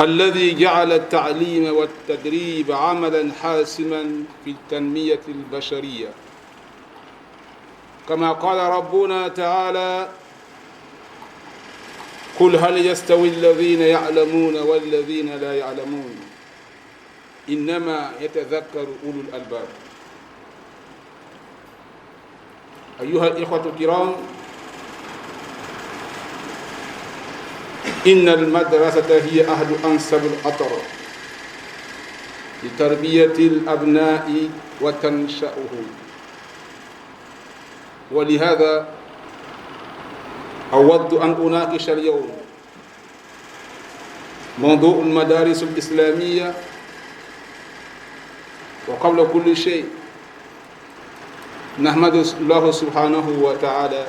الذي جعل التعليم والتدريب عملا حاسما في التنمية البشرية كما قال ربنا تعالى قل هل يستوي الذين يعلمون والذين لا يعلمون إنما يتذكر أولو الألباب. أيها الإخوة الكرام، إن المدرسة هي أحد أنسب الأطر لتربية الأبناء وتنشأهم، ولهذا أود أن أناقش اليوم موضوع المدارس الإسلامية. وقبل كل شيء نحمد الله سبحانه وتعالى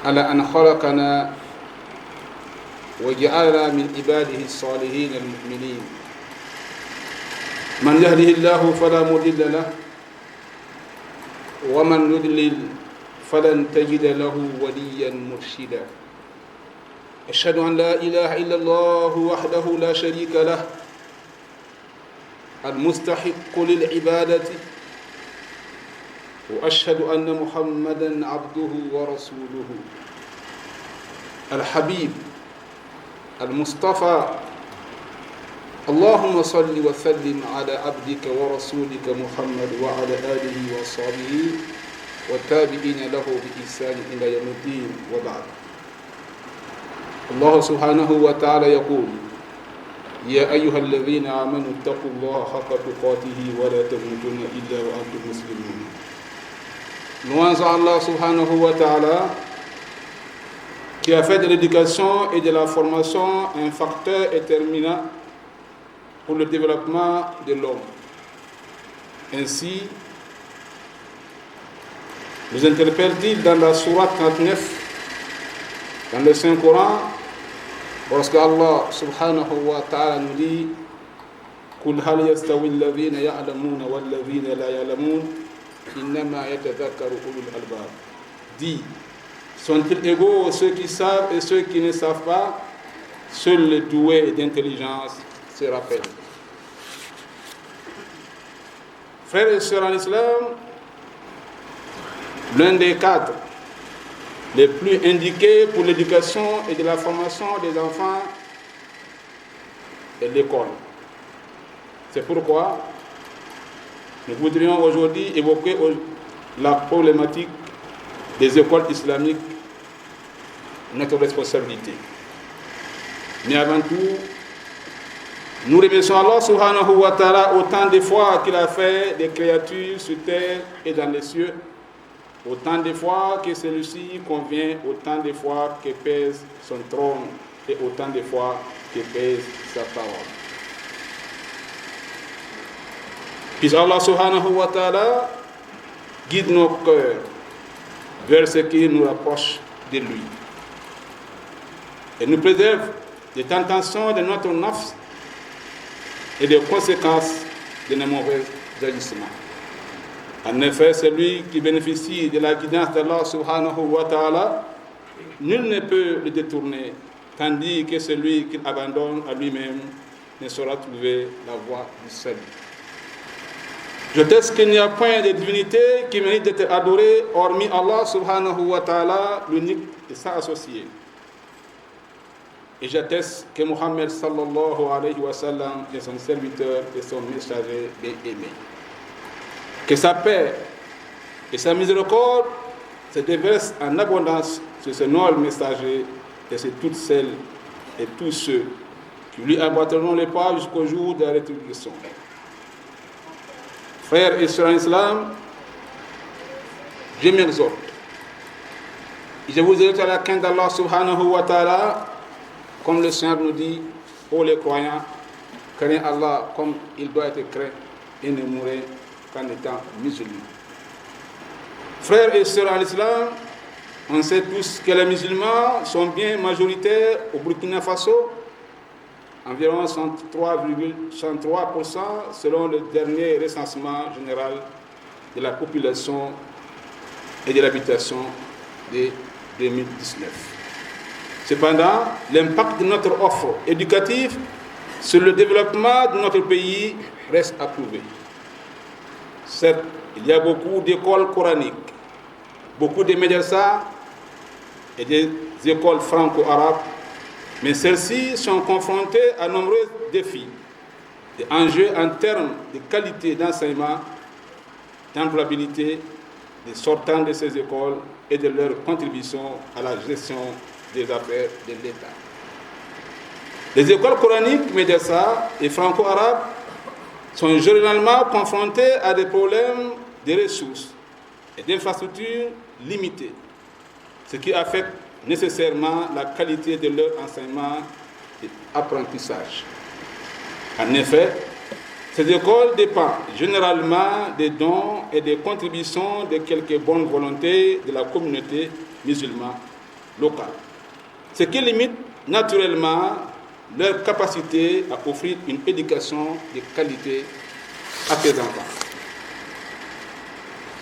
على أن خلقنا وجعلنا من عباده الصالحين المؤمنين، من يهده الله فلا مضل له ومن يضلل فلن تجد له وليا مرشدا. أشهد أن لا إله إلا الله وحده لا شريك له المستحق للعبادة، وأشهد أن محمدا عبده ورسوله الحبيب المصطفى. اللهم صل وسلم على عبدك ورسولك محمد وعلى آله وصحبه والتابعين له بإحسان إلى يوم الدين، وبعد. الله سبحانه وتعالى يقول: يا أيها الذين آمنوا اتقوا الله حق تقاته ولا تموتن إلا وأنتم مسلمون. Louange à Allah subhanahu wa ta'ala qui a fait de l'éducation et de la formation un facteur déterminant pour le développement de l'homme. Ainsi, nous interpelle-t-il dans la sourate 39, dans le Saint-Coran, lorsque Allah subhanahu wa ta'ala nous dit قُلْ هَلْ يَسْتَوِي الَّذِينَ يَعْلَمُونَ وَالَّذِينَ لَا يَعْلَمُونَ إِنَّمَا يَتَذَكَّرُ أُولُو الْأَلْبَابِ. Dit, sont-ils égaux ceux qui savent et ceux qui ne savent pas? Seuls les doués d'intelligence se rappellent. Frères et sœurs en islam, l'un des cadres les plus indiqués pour l'éducation et de la formation des enfants est l'école. C'est pourquoi nous voudrions aujourd'hui évoquer la problématique des écoles islamiques, notre responsabilité. Mais avant tout, nous remercions Allah subhanahu wa ta'ala autant de fois qu'il a fait des créatures sur terre et dans les cieux, autant de fois que celui-ci convient, autant de fois que pèse son trône et autant de fois que pèse sa parole. Puis Allah subhanahu wa ta'ala guide nos cœurs vers ce qui nous rapproche de lui et nous préserve des tentations de notre nafs et des conséquences de nos mauvais agissements. En effet, celui qui bénéficie de la guidance d'Allah subhanahu wa ta'ala, nul ne peut le détourner, tandis que celui qu'il abandonne à lui-même ne saura trouver la voie du salut. J'atteste qu'il n'y a point de divinité qui mérite d'être adorée hormis Allah subhanahu wa ta'ala, l'unique et sans associé. Et j'atteste que Muhammad sallallahu alayhi wa sallam est son serviteur et son messager bien-aimé. Que sa paix et sa miséricorde se déversent en abondance sur ce noble messager et sur toutes celles et tous ceux qui lui emboîteront les pas jusqu'au jour de la rétribution. Frères et sœurs en islam, je m'exhorte. Je vous exhorte à la crainte d'Allah subhanahu wa ta'ala, comme le Seigneur nous dit, ô les croyants, craignez Allah comme il doit être craint et ne mourrez qu'en étant musulmans. Frères et sœurs en islam, on sait tous que les musulmans sont bien majoritaires au Burkina Faso, environ 63,63% selon le dernier recensement général de la population et de l'habitation de 2019. Cependant, l'impact de notre offre éducative sur le développement de notre pays reste à prouver. Certes, il y a beaucoup d'écoles coraniques, beaucoup de médrasas et des écoles franco-arabes, mais celles-ci sont confrontées à nombreux défis et enjeux en termes de qualité d'enseignement, d'employabilité des sortants de ces écoles et de leur contribution à la gestion des affaires de l'État. Les écoles coraniques, médrasas et franco-arabes sont généralement confrontées à des problèmes de ressources et d'infrastructures limitées, ce qui affecte nécessairement la qualité de leur enseignement et apprentissage. En effet, ces écoles dépendent généralement des dons et des contributions de quelques bonnes volontés de la communauté musulmane locale, ce qui limite naturellement leur capacité à offrir une éducation de qualité à ces enfants.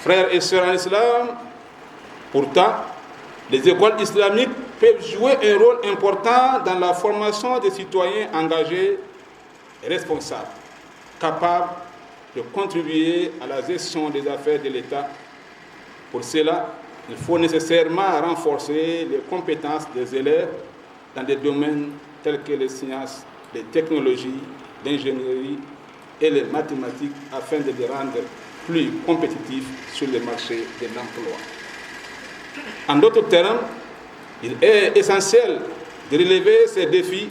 Frères et sœurs en islam, pourtant, les écoles islamiques peuvent jouer un rôle important dans la formation des citoyens engagés et responsables, capables de contribuer à la gestion des affaires de l'État. Pour cela, il faut nécessairement renforcer les compétences des élèves dans des domaines tels que les sciences, les technologies, l'ingénierie et les mathématiques afin de les rendre plus compétitifs sur le marché de l'emploi. En d'autres termes, il est essentiel de relever ces défis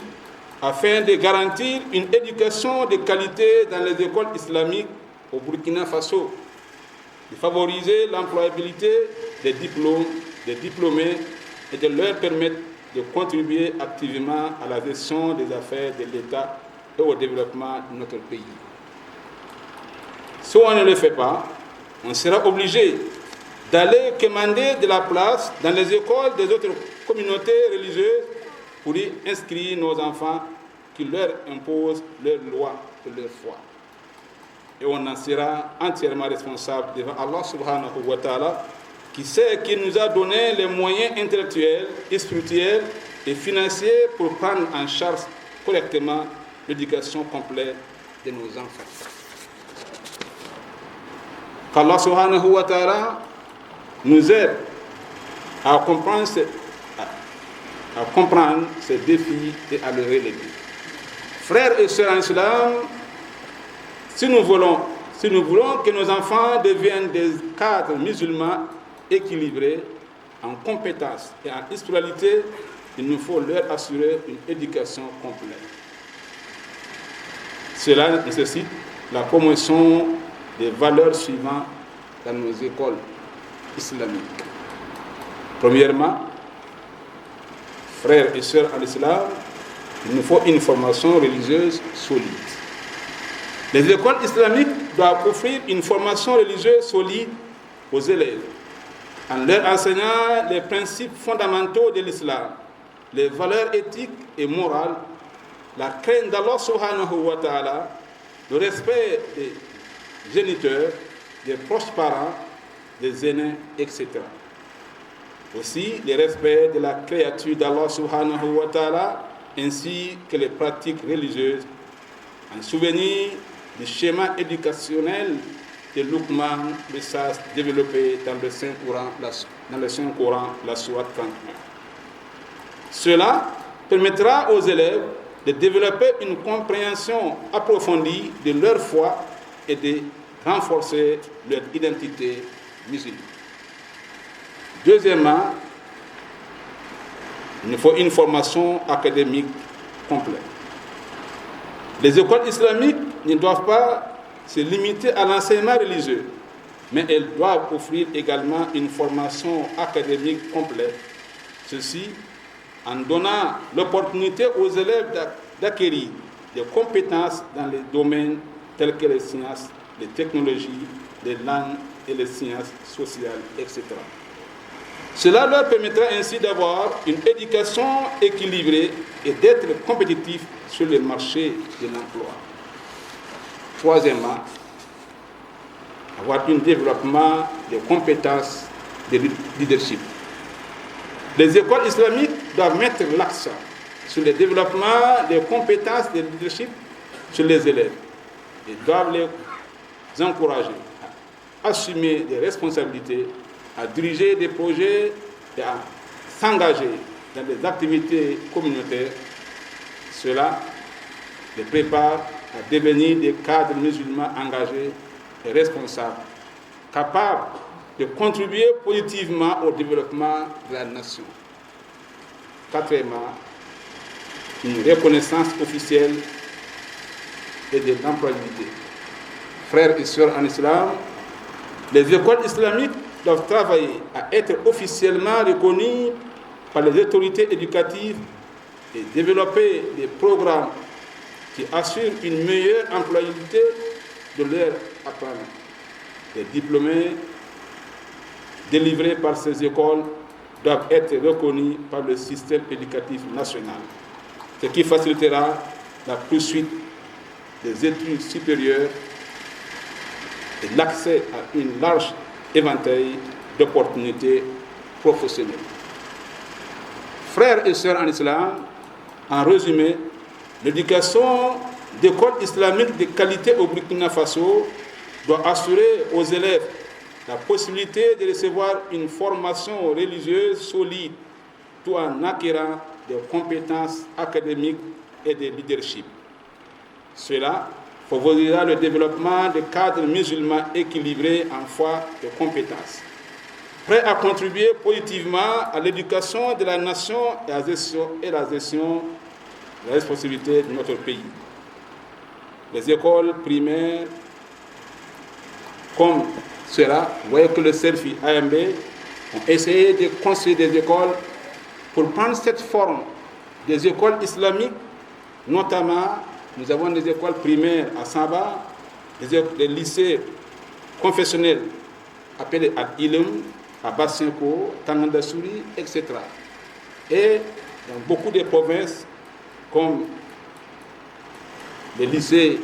afin de garantir une éducation de qualité dans les écoles islamiques au Burkina Faso, de favoriser l'employabilité des diplômés et de leur permettre de contribuer activement à la gestion des affaires de l'État et au développement de notre pays. Si on ne le fait pas, on sera obligé d'aller commander de la place dans les écoles des autres communautés religieuses pour y inscrire nos enfants qui leur imposent leurs lois et leur foi. Et on en sera entièrement responsable devant Allah subhanahu wa ta'ala, qui sait qu'il nous a donné les moyens intellectuels, spirituels et financiers pour prendre en charge correctement l'éducation complète de nos enfants. Qu'Allah subhanahu wa ta'ala nous aide à comprendre ces défis et à les relever. Frères et sœurs en islam, si nous voulons que nos enfants deviennent des cadres musulmans équilibrés en compétences et en spiritualité, il nous faut leur assurer une éducation complète. Cela nécessite la promotion des valeurs suivantes dans nos écoles islamiques. Premièrement, frères et sœurs en islam, il nous faut une formation religieuse solide. Les écoles islamiques doivent offrir une formation religieuse solide aux élèves, en leur enseignant les principes fondamentaux de l'islam, les valeurs éthiques et morales, la crainte d'Allah subhanahu wa ta'ala, le respect des géniteurs, des proches parents, des aînés, etc. Aussi, le respect de la créature d'Allah subhanahu wa ta'ala, ainsi que les pratiques religieuses, en souvenir du schéma éducationnel de Luqman, le sage développé dans le Saint-Coran, la sourate 31. Cela permettra aux élèves de développer une compréhension approfondie de leur foi et de renforcer leur identité musulmane. Deuxièmement, il nous faut une formation académique complète. Les écoles islamiques ne doivent pas se limiter à l'enseignement religieux, mais elles doivent offrir également une formation académique complète. Ceci en donnant l'opportunité aux élèves d'acquérir des compétences dans les domaines tels que les sciences, les technologies, les langues et les sciences sociales, etc. Cela leur permettra ainsi d'avoir une éducation équilibrée et d'être compétitifs sur le marché de l'emploi. Troisièmement, avoir un développement des compétences de leadership. Les écoles islamiques doivent mettre l'accent sur le développement des compétences de leadership chez les élèves. Ils doivent les encourager à assumer des responsabilités, à diriger des projets et à s'engager dans des activités communautaires. Cela les prépare à devenir des cadres musulmans engagés et responsables, capables de contribuer positivement au développement de la nation. Quatrièmement, une reconnaissance officielle et de l'employabilité. Frères et sœurs en islam, les écoles islamiques doivent travailler à être officiellement reconnues par les autorités éducatives et développer des programmes qui assurent une meilleure employabilité de leurs apprenants. Les diplômés délivrés par ces écoles doivent être reconnus par le système éducatif national, ce qui facilitera la poursuite des études supérieures et l'accès à une large éventail d'opportunités professionnelles. Frères et sœurs en islam, en résumé, l'éducation d'écoles islamiques de qualité au Burkina Faso doit assurer aux élèves la possibilité de recevoir une formation religieuse solide tout en acquérant des compétences académiques et de leadership. Cela favorisera le développement de cadres musulmans équilibrés en foi de compétences, prêts à contribuer positivement à l'éducation de la nation et à la gestion de la responsabilité de notre pays. Les écoles primaires, comme cela, vous voyez que le CELFI AMB ont essayé de construire des écoles pour prendre cette forme des écoles islamiques, notamment nous avons des écoles primaires à Samba, des lycées confessionnels appelés Al-Ilm, à Bassinko, Tangandasouri, etc. Et dans beaucoup de provinces, comme les lycées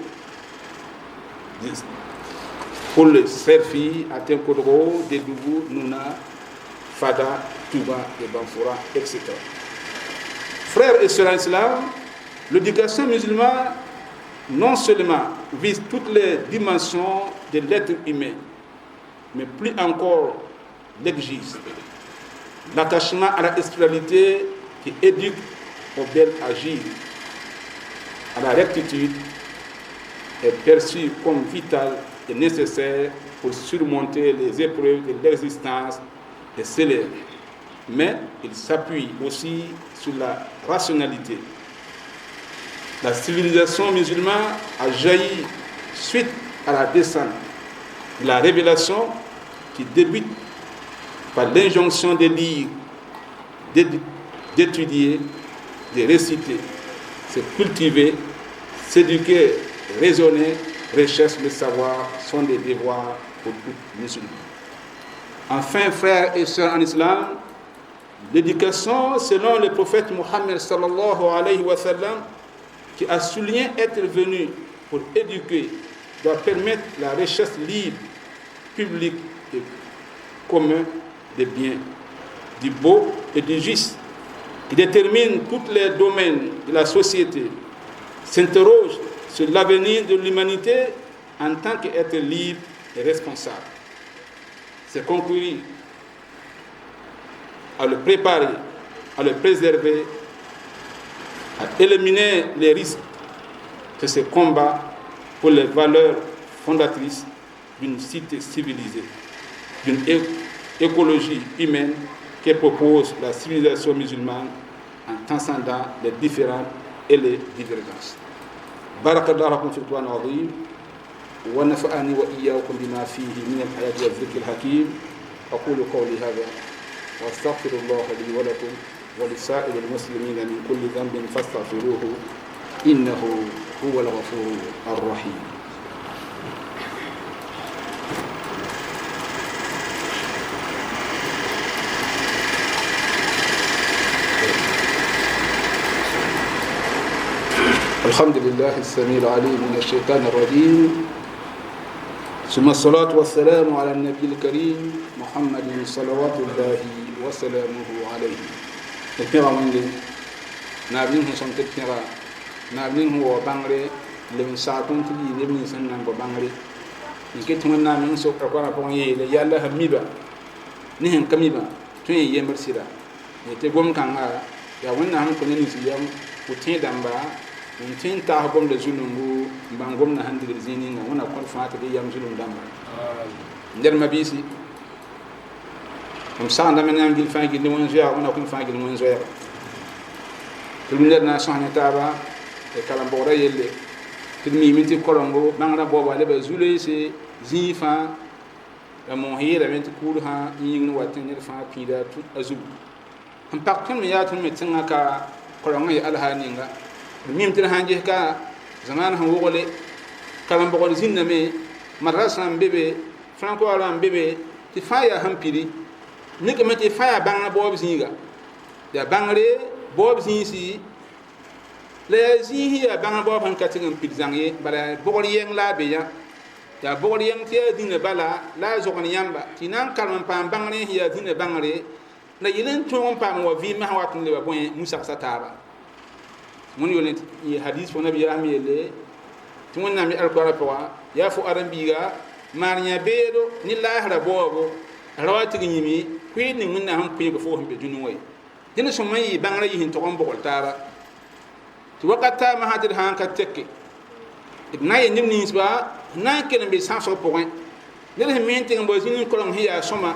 pour le Serfi, à Tenkodro, Dédougou, Nouna, Fada, Touba et Banfoura, etc. Frères et sœurs en islam, l'éducation musulmane non seulement vise toutes les dimensions de l'être humain, mais plus encore l'exige. L'attachement à la spiritualité qui éduque au bel agir, à la rectitude, est perçu comme vital et nécessaire pour surmonter les épreuves de l'existence et s'élever. Mais il s'appuie aussi sur la rationalité. La civilisation musulmane a jailli suite à la descente de la révélation qui débute par l'injonction de lire, d'étudier, de réciter, se cultiver, s'éduquer, raisonner, rechercher le savoir sont des devoirs pour tout musulman. Enfin, frères et sœurs en islam, l'éducation, selon le prophète Mohammed sallallahu alayhi wa sallam, qui a souligné être venu pour éduquer, doit permettre la recherche libre, publique et commune des biens, du beau et du juste, qui détermine tous les domaines de la société, s'interroge sur l'avenir de l'humanité en tant qu'être libre et responsable. C'est concourir à le préparer, à le préserver, à éliminer les risques de ce combat pour les valeurs fondatrices d'une cité civilisée, d'une écologie humaine que propose la civilisation musulmane en transcendant les différences et les divergences. Barakallahu lakum fil Qur'an al-azim wa nafa'ani wa iyyakum bima fihi min al-ayati wa dhikr al-hakim. aqulu qawli hadha wa astaghfirullaha li wa lakum wa li sa'iril muslimina min kulli dhanbin fastaghfiruhu innahu huwal ghafurur ar-rahim. الحمد لله السميع العليم من الشيطان الرجيم ثم الصلاة والسلام على النبي الكريم محمد صلوات الله وسلامه عليه pẽga wẽnde naab ning sẽn sõm tɩ pẽga naab ning sẽn wa bãngre leb n saag tõnd tɩ yɩ neb ning sẽn na n wa bãngre n ket tɩ wẽnnaam ning sokra koarã pʋgẽ yeele yalla sẽn miba ne sẽn ka miba tõe n yembr sɩda tɩ gom-kãngã yaa wẽnnaam sẽn kõ ne ninsg-yam fo tẽ dãmba n tõe n taas gomda zulumbu n bãng gomdã sẽn digd zĩig ninga wẽnna kõt fãa tɩ d yam zulum dãmba ned ma-biisi m sagendame na n gil fãa gilli wẽn-zoɛɛg wẽnna kõn fãa gill wẽn-zoɛɛga tɩ d ned na n sõs ne taaba karen-bogrã yelle tɩ d miime tɩ korengo bãngrã baooba leba zu-loeese zĩig fãa la moos yeelame tɩ kuursã n yĩngr wa tẽ ned fãa pĩida a zugu n pak tõnd me yaa tõnd me tẽngã ka korengã ye alhaa ninga d mim tɩ d sãn ges ka zãmaan sẽn wogle karen-bogd zĩndame madrasã n be be francoirã n be be tɩ fãa yaa sẽn pidi mikame tɩ fãa yaa bãngrã baoob zĩiga yaa bãngre baoob zĩisi la yaa zĩisi yaa bãngr baoob sẽn ka tɩg n pid zãng ye bala bogr yɛng la a be yã yaa bogr yɛng tɩ yaa dĩnã bala la a zogn yãmba tɩ y na n karem n paam bãngre sẽn yaa dĩnã bãngre la yɩl n tõog n paam wa vɩɩm sã wat n leba bõe mu-sagsa taaba wẽnd yol n hadis fo nabiyaam yeele tɩ wẽnnaam ye alkoarã pʋga yaa fo ãdem-biiga maan yã beedo ne laasra baoobo ra wa tɩg yĩmi koeed ning wẽnnaam sẽn pẽega fo sẽn be dũni wã ye dẽnd sõm n yɩ bãngrã yɩ sẽn tog n bogl taaba tɩ wakat taamã sã tɩ d sã n ka teke d na n ye neb ninsba na n kell n be sãbsg pʋgẽ ned sẽn me n tɩg n bao zĩnig koreng sẽn yaa sõma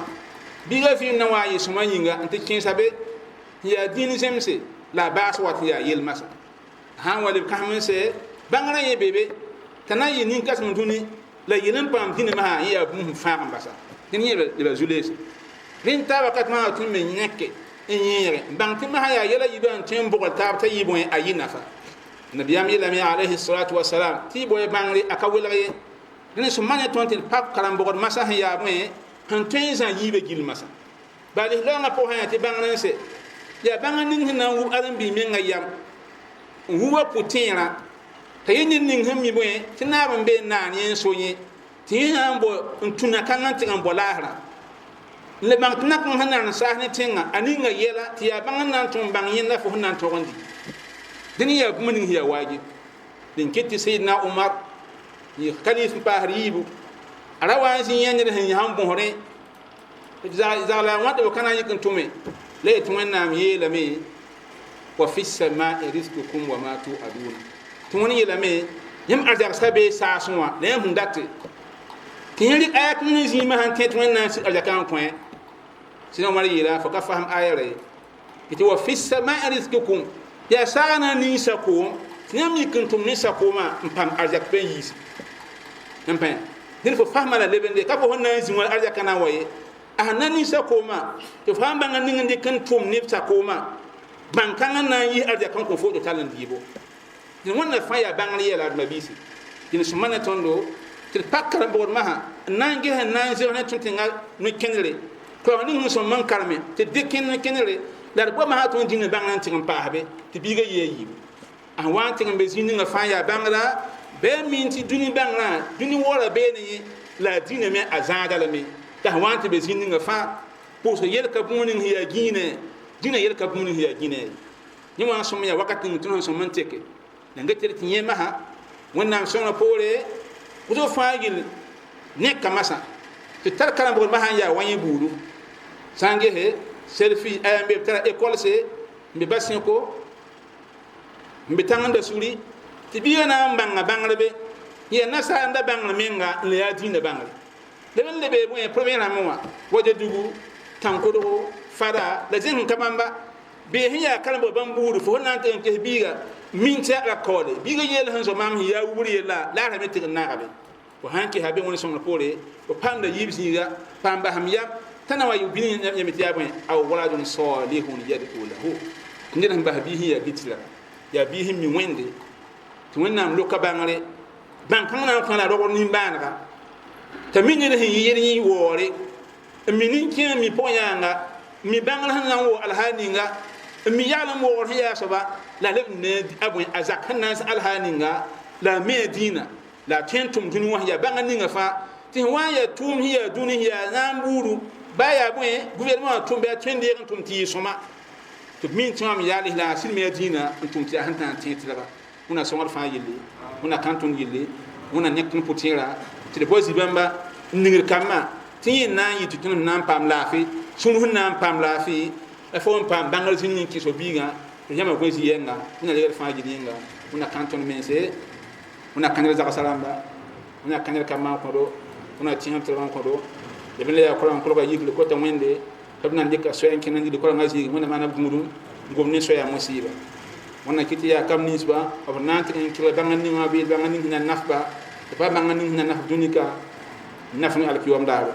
biiga vɩɩm na wa n yɩ sõma yĩnga n tɩ kẽesa be n yaa dĩin zemse la a baas wat n yaa yel-masã sã n wa leb kãsem n sɛ bãngrã yẽ be be t'a na n yɩ nin-kãsem dũni la yel n paam dĩnã masã n yaa bũmb sẽn fãag n basa dẽnd yẽ leba zu-leese rẽnd taa wakat masã tõnd me yẽke n yẽege n bãng tɩ masã yaa yɛla yibã n tõe n bogl taab t'a yɩ bõe a yɩ nafa nabiyaam yeelame alayhi salatu wasalam tɩ y bõe bãngre a ka welg ye dẽnd sẽn maan tõnd tɩ d pak karen-bogd masã sẽn yaa bõe sẽn tõe n zã yiiba gill masã baa lislaangã pʋgẽ yaa tɩ bãngr n sɛ yaa bãngr ning sẽn na n wub ãdem-bii mengã yam n wuba pʋ-tẽerã t'a yẽ ned ning sẽn mi bõe tɩ naab n be n naan yẽ n so yẽ tɩ yẽ sã n bo n tũna kãngã n tɩg n bo laasrã n le bãng tɩ nakẽ sẽn na n saas ne tẽngã a ninga yɛla tɩ yaa bãng n na n tʋm bãng yẽnda fo sẽn na n tog n di dẽnd yaa bũmb ning sẽn yaa waajib dẽn ket tɩ sayidna omar yɩ kalif n paasd yiibu a ra wa n zĩ yẽ ned sẽn sãn bõsrẽ zagla wãn tɩ b ka na n yik n tʋme la yetɩ wẽnnaam yeelame wa fi samai riskukum wa ma tuaduna tɩ wẽnd yeelame yãmb arzagsa bee saasẽ wã la yãmb sẽn date tɩ yẽ rɩk aya kẽng zĩimã sãn tẽ tɩ wẽnnaam sɩd arzakã n kõ sẽn omar yeela fo ka fasem aya ra ye tɩ wa fi samai riskukum yaa saag na n ning sakoom tɩ yãmb yik n tʋm ne sakoomã n pam arzak pẽ yiis n pẽ dẽnd fo fasma la lebende ka fo sẽn na n zĩ wã arzakã na n wa ye a sẽn na ning sakoomã tɩ fo sãn bãnga ning n dɩk n tʋm neb sakoomã bãng kãng n na n yɩs arzak n kõ fo tɩ tall n dɩɩbo dẽnd wẽnna fãa yaa bãngr yɛla d ma-biisi dẽnd sẽn mana tõndo tɩ d pak karen-bogd masã n na n ges n na n zeg ne tʋm tẽnga no-kẽnere koog ning sẽn sõm n karme tɩ d dɩk kẽnd no-kẽnere la d goa masã tõnd dĩnã bãngr n tɩg n paasbe tɩ biiga yɩ a yiibu a sẽn wa n tɩg n be zĩig ninga fãa yaa bãngra bɩ a min tɩ dũni bãngrã dũni waoorã beene yẽ la a dĩnã me a zãada lame t'a sẽn wa n tɩ be zĩig ninga fãa pʋʋsg yel-ka bũmb ning sẽn yaa gĩinẽ dĩnã yel-ka bũmb ning sẽn yaa gĩnẽ yẽ wã n sõm yaa wakat ning tõnd sẽn sõm n teke la n get tɩ yẽ masã wẽnnaam sõngrã poore wʋsg fãa gill nekã masã tɩ tar karen-bogd masã n yaa wa yẽ buudu sã n gese selfi aya n be b tara écolse n be basẽko n be tãngenda suri tɩ biiga na n bãnga bãngrbe yaa nasaanda bãngr menga n la yaa dĩinã bãngre leb n lebe bõe premier rãmbẽ wã waja dugu tãn-kodgo fada la zẽng sẽn ka bãmba bee sẽn yaa karen-bogd bãmb buudu fo sẽn na n tɩg n ges biiga min tɩ a kaoole biiga yeel sẽn zo maam sẽn yaa wubr yella la a rame tɩg n nagabe fo sãn kesa be wẽnd sõmdã poore fo paamda yiib zĩiga paam basem yam t'a na wa yɩ bĩn yame tɩ yaa bõe aw waladun salihun yad'u lahu tɩ ned sẽn bas biis sẽn yaa bitira yaa biis sẽn mi wẽnde tɩ wẽnnaam loka bãngre bãng-kãng na n kõ la rogr nin-bãanega t'a mi ned sẽn yɩ yel yẽ waoore n mi nin-kẽ n mi pʋgẽ yãanga n mi bãngr sẽn na n wo alhaa ninga n mi yaal n woogr sẽn yaa soaba la leb ne a bõe a zak sẽn na n alhaa ninga la a me a dĩinã la a tõe n tʋm dũni wã sẽn yaa bãnga ninga fãa tɩ sẽn wa n yaa tʋʋm sẽn yaa dũni sẽn yaa na n buudu baa yaa bõe gouvernement wã tʋm bɩ a tõe n deeg n tʋm tɩ yɩ sõma to min tuma mi yali la sil me dina antum ti han tan tin tilaga una songar fa yille una kantun yille una nekun putira ti de bozi bamba ningir kama tin na yi tutun nan pam lafi sunu nan pam lafi e fo pam bangal sin ki so biga to yama ko zi yenga una le fa yille una kantun mense una kanel zaka salamba una kanel kama ko do una tin tilaga ko do de bele ya ko ga yigli ko ta wende tabna ndika so en kenan di ko ngazi mona mana gumudum ngomni so ya musiba wonna kiti ya kam nisba of nanti en kila bangan ni ngabi bangan ni na nafba ba bangan ni na naf dunika nafni al kiwam daaro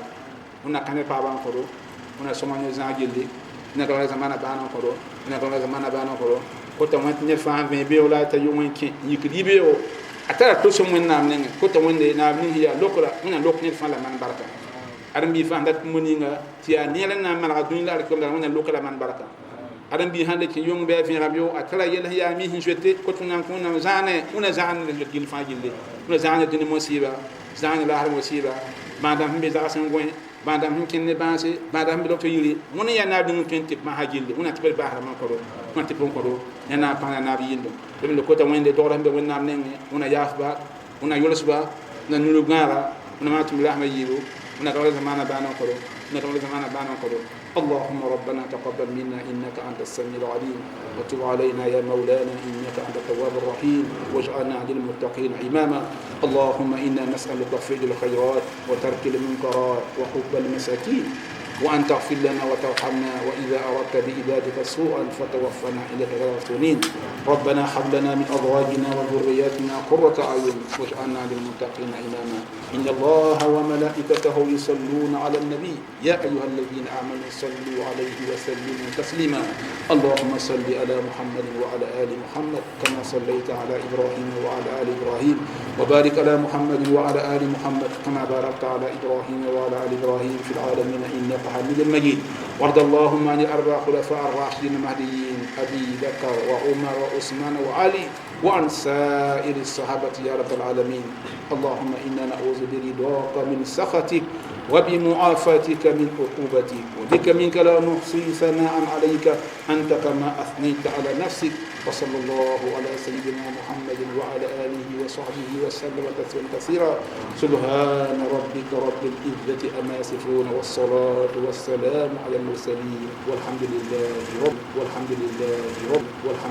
wonna kanel pa ban ko do wonna so man za gilli na ko zamana bana ko do na ko zamana bana ko do ko ta want ne fa be be wala ta yumon ki yikri be o atara to so mun nam ne ko ta wonde na ni ya lokora wonna lokni fa la man baraka adam bi fa ndat moninga ti ya nela na mala dunya la ko da wona lokala man baraka adam bi hande ci yong be fi rabio atala yel ya mi hin jete ko tunan ko na zane una zane le gil fa gilde una zane dini musiba zane la har musiba madam be za san goy madam hin ken ne banse madam be docteur yiri wona ya na dum tente ma ha gilde una tibel ba har man ko do man tipon ko do yana pa na bi yindo be ko ta wende do rambe wonna nenge una yafba una yolusba na nulu ngara una matum lahma yiru ونقول زمان بانا قرو ونقول زمان بانا قرو اللهم ربنا تقبل منا إنك أنت السميع العليم وتب علينا يا مولانا إنك أنت التواب الرحيم واجعلنا للمتقين إماما اللهم إنا نسألك فعل الخيرات وترك المنكرات وحب المساكين وأن تغفر لنا وترحمنا وإذا أردت بإبادك سوءا فتوفنا إليك غير مفتونين ربنا هب لنا من أزواجنا وذرياتنا قرة أعين واجعلنا للمتقين إماما إن الله وملائكته يصلون على النبي يا أيها الذين آمنوا صلوا عليه وسلموا تسليما اللهم صل على محمد وعلى آل محمد كما صليت على إبراهيم وعلى آل إبراهيم وبارك على محمد وعلى آل محمد كما باركت على إبراهيم وعلى آل إبراهيم في العالمين إنك حميد مجيد وارض اللهم عن الأربع خلفاء الراشدين المهديين أبي بكر وعمر وعثمان وعلي وعن سائر الصحابة يا رب العالمين اللهم إنا نعوذ برضاك من سخطك وبمعافاتك من عقوبتك وبك منك لا نحصي ثناء عليك أنت كما أثنيت على نفسك وصلى الله على سيدنا محمد وعلى آله وصحبه وسلم تسليما كثيرا سبحان ربك رب العزة أما يصفون والصلاة والسلام على المرسلين والحمد لله رب